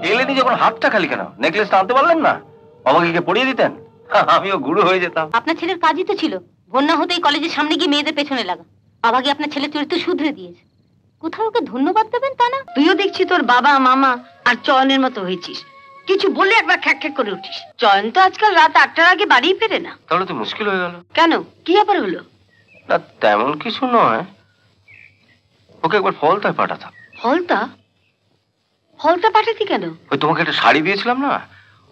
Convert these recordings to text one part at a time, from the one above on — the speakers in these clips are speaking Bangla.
এলেনি যখন হাতটা খালি কেন? নেকলেসটা আনতে পারলেন না? অভাগীকে পড়িয়ে দিতেন, আমিও গুরু হয়ে যেতাম। আপনার ছেলের কাজই তো ছিল বন্যা হতেই কলেজের সামনে গিয়ে মেয়েদের পেছনে লাগা। অভাগী আপনার ছেলের চরিত্র শুধরে দিয়েছে। কোথাও ওকে ধন্যবাদ দেবেন তা না। তুইও দেখছি তোর বাবা মামা আর চয়নের মতো হয়েছিস। কিছু বলে একবার খ্যাক খ্যাক করে উঠিস। চয়ন তো আজকাল রাত 8টার আগে বাড়ি ফেরে না। তাহলে তো মুশকিল হয়ে গেল। কেন, কি ব্যাপার হলো? না তেমন কিছু নয়, ওকে একবার ফলতায় পাঠাতাম। ফলতা? ফলতা পাঠাতি কেন? ওই তোমাকে একটা শাড়ি দিয়েছিলাম না,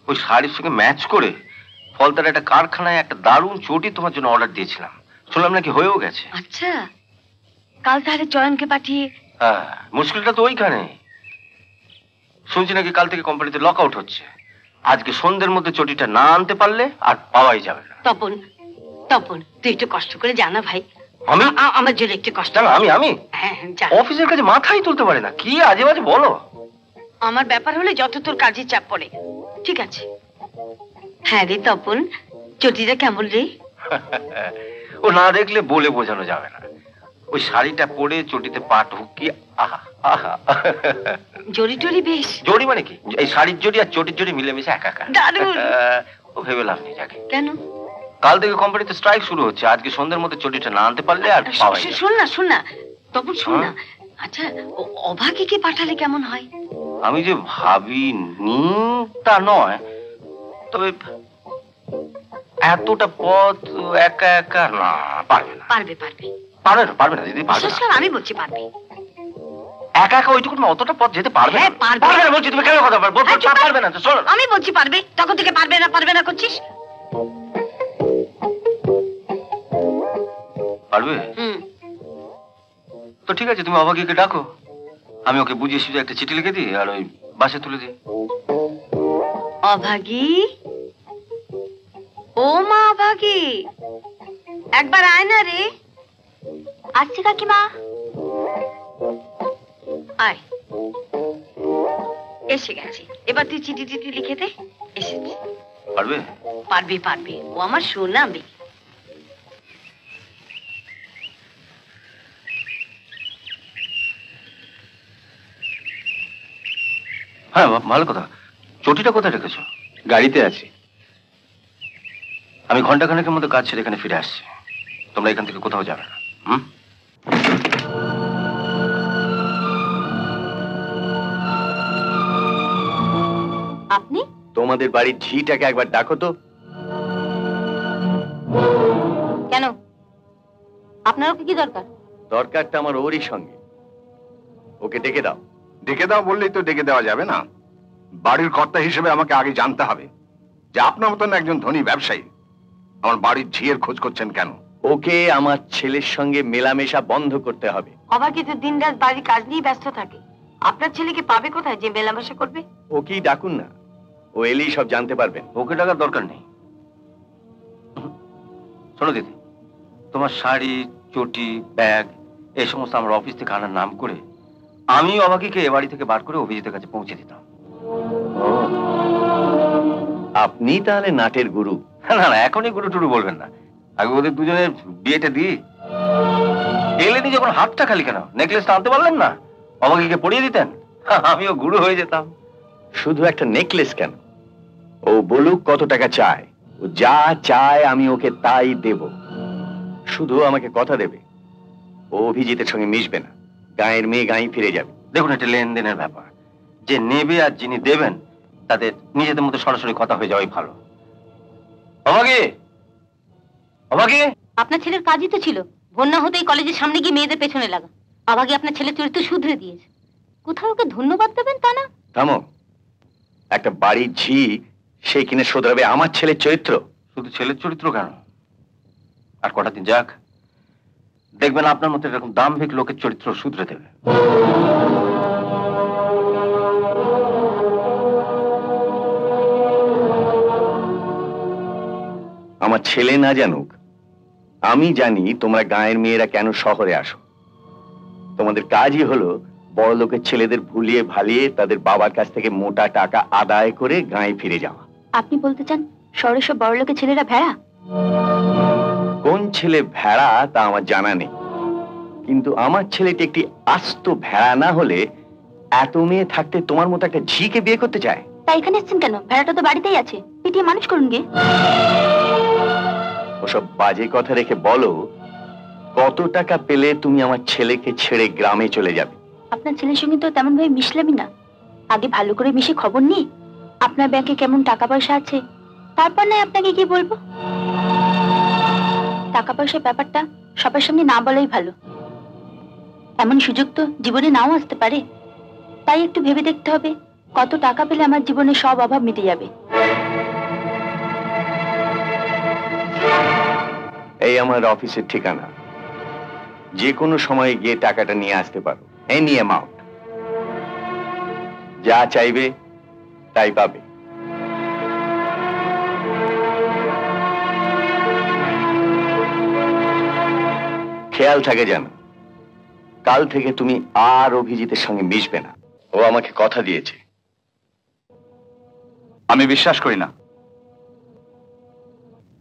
ওই শাড়ির সঙ্গে ম্যাচ করে ফলতার একটা কারখানায় একটা দারুণ চটি তোমার জন্য অর্ডার দিয়েছিলাম। শুনলাম নাকি হয়েও গেছে। আচ্ছা, কাল তাহলে চয়নকে পাঠিয়ে। হ্যাঁ, মুশকিলটা তো ওইখানে। শুনছি নাকি কাল থেকে কোম্পানিতে লক আউট হচ্ছে। আজকে সন্ধ্যের মধ্যে চটিটা না আনতে পারলে আর পাওয়াই যাবে না। তপন, তপন তুই একটু কষ্ট করে জানা ভাই। আমি আমার জন্য একটু কষ্ট। আমি হ্যাঁ, অফিসের কাছে মাথাই তুলতে পারি না, কি আজে বাজে বলো। আমার ব্যাপার হলে যত তোর কাজের চাপ পড়ে। ঠিক আছে। হ্যাঁ রে তপন, চটিটা কেমন রে? ও না দেখলে বলে বোঝানো যাবে না। ওই শাড়িটা পরে চটিতে পা ঢুকিয়ে আহা আহা। জড়ি টড়ি বেশ। জড়ি মানে কি? এই শাড়ির জড়ি আর চটির জড়ি মিলেমিশে একাকার। দারুণ। ও ভেবে লাভ নেই। যাকে কেন? কাল থেকে কোম্পানিতে স্ট্রাইক শুরু হচ্ছে। আজকে সন্ধ্যের মধ্যে চটিটা না আনতে পারলে আর পাওয়াই যাবে না। শোন না তপন, শোন না। আচ্ছা, অভাগীকে পাঠালে কেমন হয়? আমি যে ভাবিনি তা নয়, তবে এতটা পথ একা একা না পারবে না। পারবে না দিদি, পারবে না। আমি বলছি পারবে। একা একা ওইটুকু অতটা পথ যেতে পারবে না। পারবে না বলছি, তুমি কেন কথা বলছো? পারবে না তো শোনো। আমি বলছি পারবে, তখন থেকে পারবে না করছিস। পারবে? তো ঠিক আছে, তুমি অভাগীকে ডাকো, আমি ওকে বুঝিয়ে সুঝিয়ে একটা চিঠি লিখে দিই আর ওই বাসে তুলে দিই। অভাগী, ও মা অভাগী, একবার আয় না রে। আসছি কাকিমা। আয়, এসে গেছি। এবার তুই চিঠি টিঠি লিখে দে। এসেছি। পারবে? পারবে। ও আমার সোনা মেয়ে। হ্যাঁ, ভালো কথা। চটিটা কোথায় রেখেছো? গাড়িতে আছে। আমি ঘন্টাখানেকের মধ্যে কাজ ছেড়ে এখানে ফিরে আসছি। তোমরা এখান থেকে কোথাও যাবে না। আপনি? তোমাদের বাড়ির ঝিটাকে একবার ডাকো তো। কেন, আপনার ওকে কি দরকার? দরকারটা আমার ওরই সঙ্গে। ওকে ডেকে দাও। ডেকে দাও বললেই তো ডেকে দেওয়া যাবে না। বাড়ির কর্তা হিসেবে আমাকে আগে জানতে হবে যে আপনার মতন একজন ধনী ব্যবসায়ী আমার বাড়ির ঝিয়ের খোঁজ করছেন কেন। ওকে আমার ছেলের সঙ্গে মেলামেশা বন্ধ করতে হবে। অভাগী তো দিনরাত বাড়ির কাজ নিয়ে ব্যস্ত থাকে। আপনার ছেলেকে পাবে কোথায় যে মেলামেশা করবে? ওকেই ডাকুন না, ও এলেই সব জানতে পারবেন। ওকে ডাকার দরকার নেই। শোনো দিদি, তোমার শাড়ি, চটি, ব্যাগ এই সমস্ত আমার অফিস থেকে আনার নাম করে আমি অভাগীকে এ বাড়ি থেকে বার করে অভিজিতের কাছে পৌঁছে দিতাম। আপনি তাহলে নাটের গুরু? না, এখনই গুরু টুরু বলবেন না, আগে ওদের দুজনের বিয়েটা দিই। এলেনি যখন হাতটা খালি কেন? নেকলেসটা আনতে পারলেন না? অভাগীকে পড়িয়ে দিতেন, আমিও গুরু হয়ে যেতাম। শুধু একটা নেকলেস কেন, ও বলুক কত টাকা চায়। ও যা চায় আমি ওকে তাই দেব। শুধু আমাকে কথা দেবে ও অভিজিতের সঙ্গে মিশবে না, গায়ের মেয়ে গায়ে ফিরে যাবে। দেখুন, এটা লেনদেনের ব্যাপার। যে নেবে আর যিনি দেবেন তাদের নিজেদের মধ্যে সরাসরি কথা হয়ে যাওয়াই ভালো। অভাগী, আপনার ছেলের কাজই তো ছিল বন্যা হতেই কলেজের সামনে গিয়ে মেয়েদের পেছনে লাগা। অভাগী আপনার ছেলের চরিত্র শুধরে দিয়েছে। কোথাও ওকে ধন্যবাদ দেবেন তা না। থামো। একটা বাড়ির ঝি সে কিনে শোধরাবে আমার ছেলের চরিত্র? শুধু ছেলের চরিত্র কেন, আর কটা দিন যাক, দেখবেন আপনার মতো এরকম দাম্ভিক লোকের চরিত্র শুধরে দেবে। আমার ছেলে না জানুক, আমি জানি তোমরা গায়ের মেয়েরা কেন শহরে আসো। তোমাদের কাজই হলো বড় লোকের ছেলেদের ভুলিয়ে ভালিয়ে তাদের বাবার কাছ থেকে মোটা টাকা আদায় করে গায়ে ফিরে যাওয়া। আপনি বলতে চান শহরের সব বড় লোকের ছেলেরা ভেড়া? কোন ছেলে ভেড়া তা আমার জানা নেই, কিন্তু আমার ছেলেটি একটি আস্ত ভেড়া না হলে এত মেয়ে থাকতে তোমার মতো একটা ঝিকে বিয়ে করতে চায়? তাই এখানে এসছেন কেন? ভেড়াটা তো বাড়িতেই আছে, পিটিয়ে মানুষ করুন গে। ওসব বাজে কথা রেখে বলো, কত টাকা পেলে তুমি আমার ছেলেকে ছেড়ে গ্রামে চলে যাবে? আপনার ছেলের সঙ্গে তো তেমন ভাবে মিশলামই না। আগে ভালো করে মিশে খবর নিই আপনার ব্যাংকে কেমন টাকা পয়সা আছে, তারপর নয় আপনাকে কি বলবো। টাকা পয়সার ব্যাপারটা সবার সামনে না বলাই ভালো। এমন সুযোগ তো জীবনে নাও আসতে পারে। তাই একটু ভেবে দেখতে হবে কত টাকা পেলে আমার জীবনে সব অভাব মিটে যাবে। এই আমার অফিসের ঠিকানা, যে কোনো সময় গিয়ে টাকাটা নিয়ে আসতে পারো। এনি অ্যামাউন্ট, যা চাইবে তাই পাবে। খেয়াল থাকে যেন কাল থেকে তুমি আর অভিজিতের সঙ্গে মিশবে না। ও আমাকে কথা দিয়েছে। আমি বিশ্বাস করি না।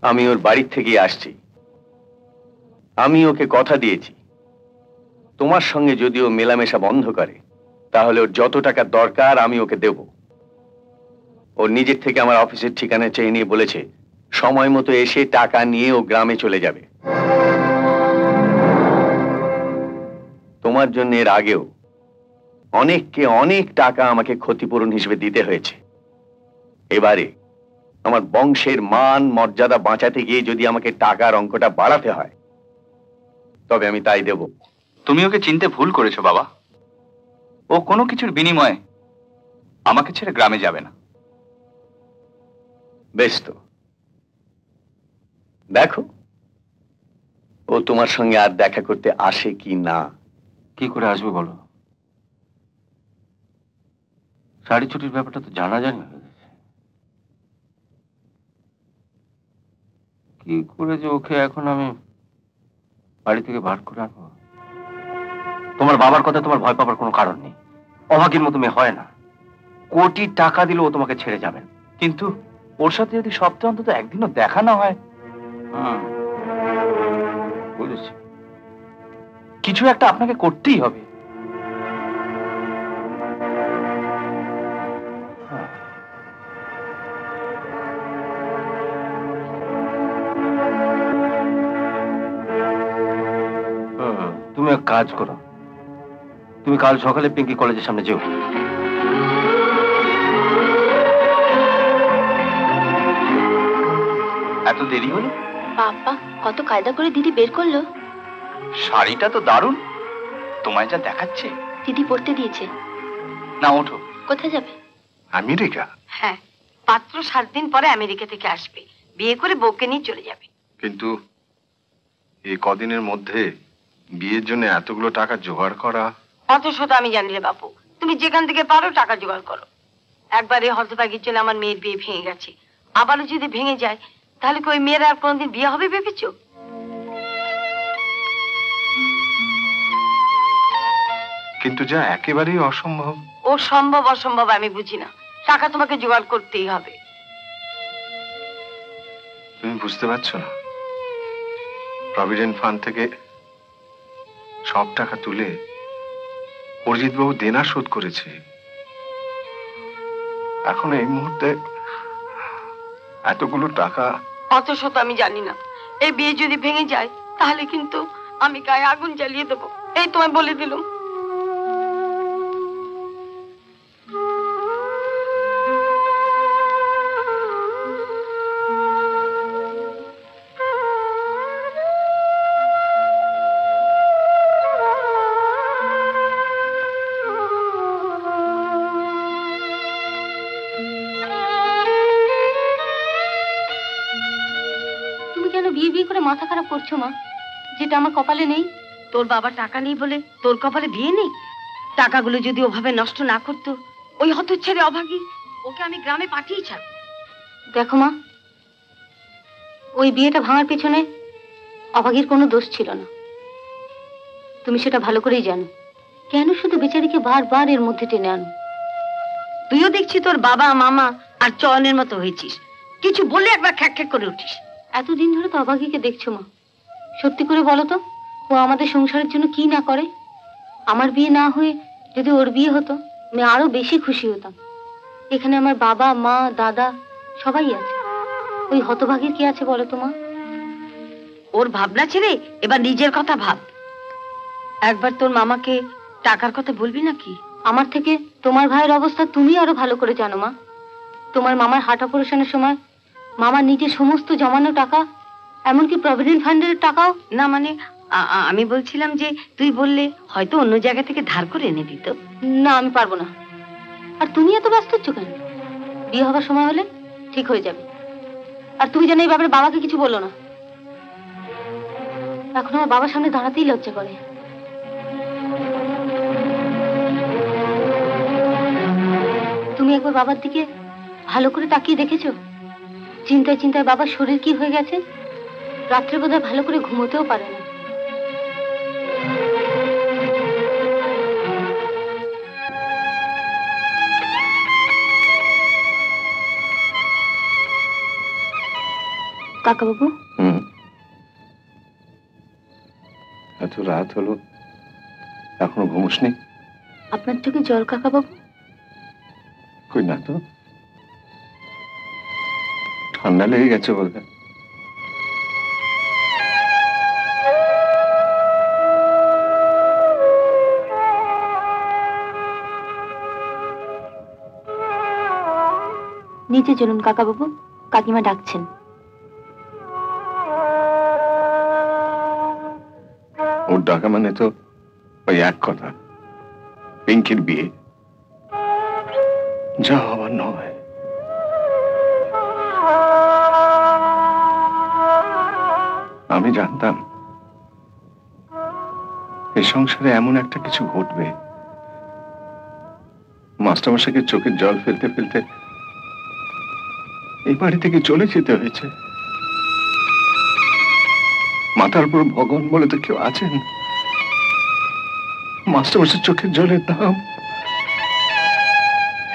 আমি ওর বাড়ির থেকেই আসছি। আমি ওকে কথা দিয়েছি, তোমার সঙ্গে যদি ও মেলামেশা বন্ধ করে তাহলে ওর যত টাকা দরকার আমি ওকে দেব। ও নিজের থেকে আমার অফিসের ঠিকানা চেয়ে নিয়ে বলেছে সময় মতো এসে টাকা নিয়ে ও গ্রামে চলে যাবে। তোমার জন্য এর আগেও অনেককে অনেক টাকা আমাকে ক্ষতিপূরণ হিসেবে দিতে হয়েছে। এবারে আমার বংশের মান মর্যাদা বাঁচাতে গিয়ে যদি আমাকে টাকার অঙ্কটা বাড়াতে হয় তবে আমি তাই দেব। তুমি ওকে চিনতে ভুল করেছো বাবা। ও কোনো কিছুর বিনিময়ে আমাকে ছেড়ে গ্রামে যাবে না। বেশ তো, দেখো ও তোমার সঙ্গে আর দেখা করতে আসে কি না। কি করে আসবে বলো? শাড়ি ছুটির ব্যাপারটা তো জানাজানি হয়ে গেছে। কি করে যে ওকে এখন আমি বাড়ি থেকে বার করে আনবো? তোমার বাবার কথা তোমার ভয় পাবার কোনো কারণ নেই। অভাগীর মতো মেয়ে হয় না। কোটি টাকা দিলেও ও তোমাকে ছেড়ে যাবেন। কিন্তু ওর সাথে যদি সপ্তাহে অন্তত একদিনও দেখা না হয়। বুঝেছি, কিছু একটা আপনাকে করতেই হবে। তুমি এক কাজ করো, তুমি কাল সকালে পিঙ্কি কলেজের সামনে যেও। এত দেরি হলো? বাবা, কত কায়দা করে দিদি বের করলো। শাড়িটা তো দারুণ, তোমায় যা দেখাচ্ছে। দিদি পড়তে দিয়েছে। না ওঠো। কোথায় যাবে? আমেরিকা? হ্যাঁ, মাত্র 7 দিন পরে আমেরিকা থেকে আসবে, বিয়ে করে বউকে নিয়ে চলে যাবে। কিন্তু এই কদিনের মধ্যে বিয়ের জন্য এতগুলো টাকা জোগাড় করা। অত শত আমি জানি রে বাপু, তুমি যেখান থেকে পারো টাকা জোগাড় করো। একবার এই হতভাগীর জন্য আমার মেয়ের বিয়ে ভেঙে গেছে, আবারও যদি ভেঙে যায় তাহলে কি ওই মেয়ের আর কোনোদিন বিয়ে হবে ভেবেছো? কিন্তু যা একেবারেই অসম্ভব। ও সম্ভব অসম্ভব আমি বুঝি না, টাকা তোমাকে জোগাড় করতেই হবে। তুমি বুঝতে পারছো না, প্রভিডেন্ট ফান্ড থেকে সব টাকা তুলে অরিজিৎ বাবু দেনা শোধ করেছে। এখন এই মুহূর্তে এতগুলো টাকা। অত শত আমি জানি না, এই বিয়ে যদি ভেঙে যায় তাহলে কিন্তু আমি গায়ে আগুন জ্বালিয়ে দেবো, এই তোমায় বলে দিলাম। মাথা খারাপ করছো মা, যেটা আমার কপালে নেই। তোর বাবা টাকা নেই বলে তোর কপালে বিয়ে নেই? টাকাগুলো যদি ওভাবে নষ্ট না করতো, ওই হতচ্ছাড়ি অভাগী ওকে আমি গ্রামে পাঠিয়ে ছাড়ব। দেখো মা, ওই বিয়েটা ভাঙার পেছনে অভাগীর কোনো দোষ ছিল না, তুমি সেটা ভালো করেই জানো। কেন শুধু বেচারিকে বারবার এর মধ্যে টেনে আনো? তুইও দেখছি তোর বাবা মামা আর চয়নের মতো হয়েছিস, কিছু বলে একবার খ্যাক খ্যাক করে উঠিস। এতদিন ধরে তো অভাগীকে দেখছো মা, সত্যি করে বলো তো ও আমাদের সংসারের জন্য কি না করে? আমার বিয়ে না হয়ে যদি ওর বিয়ে হতো আমি আরো বেশি খুশি হতাম। এখানে আমার বাবা মা দাদা সবাই আছে, ওই হতভাগীর কি আছে বলো তো মা? ওর ভাবনা ছেড়ে এবার নিজের কথা ভাব। একবার তোর মামাকে টাকার কথা বলবি নাকি? আমার থেকে তোমার ভাইয়ের অবস্থা তুমি আরো ভালো করে জানো মা। তোমার মামার হার্ট অপারেশনের সময় মামা নিজের সমস্ত জমানো টাকা, এমনকি প্রভিডেন্ট ফান্ডের টাকাও। না মানে আমি বলছিলাম যে তুই বললে হয়তো অন্য জায়গা থেকে ধার করে এনে দিত। না আমি পারবো না। আর তুমি এত ব্যস্ত হচ্ছ কেন? বিয়ে হবার সময় হলে ঠিক হয়ে যাবে। আর তুমি জানো এই ব্যাপারে বাবাকে কিছু বলো না। এখন আমার বাবার সামনে দাঁড়াতেই লজ্জা করে। তুমি একবার বাবার দিকে ভালো করে তাকিয়ে দেখেছো? চিন্তায় চিন্তায় বাবার শরীর কি হয়ে গেছে, রাত্রে বোধহয় ভালো করে ঘুমোতেও পারে না। কাকা বাবু, এত রাত হলো এখনো ঘুমোসনি? আপনার চোখে জল কাকা বাবু? কই না তো, ঠান্ডা লেগে গেছে বলতে। নিচে চলুন কাকা বাবু, কাকিমা ডাকছেন। ওর ডাকা মানে তো ওই এক কথা, পিঙ্কির বিয়ে। যা হবার নয়। আমি জানতাম এই সংসারে এমন একটা কিছু ঘটবে। মাস্টারমশাইকে চোখের জল ফেলতে ফেলতে এই বাড়ি থেকে চলে যেতে হয়েছে। মাথার উপর ভগবান বলে তো কেউ আছেন? মাস্টারমশাই চোখের জলের দাম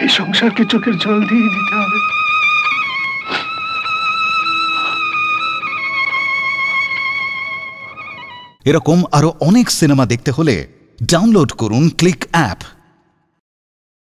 এই সংসারকে চোখের জল দিয়ে দিতে হবে। এরকম আরো অনেক সিনেমা দেখতে হলে ডাউনলোড করুন ক্লিক অ্যাপ।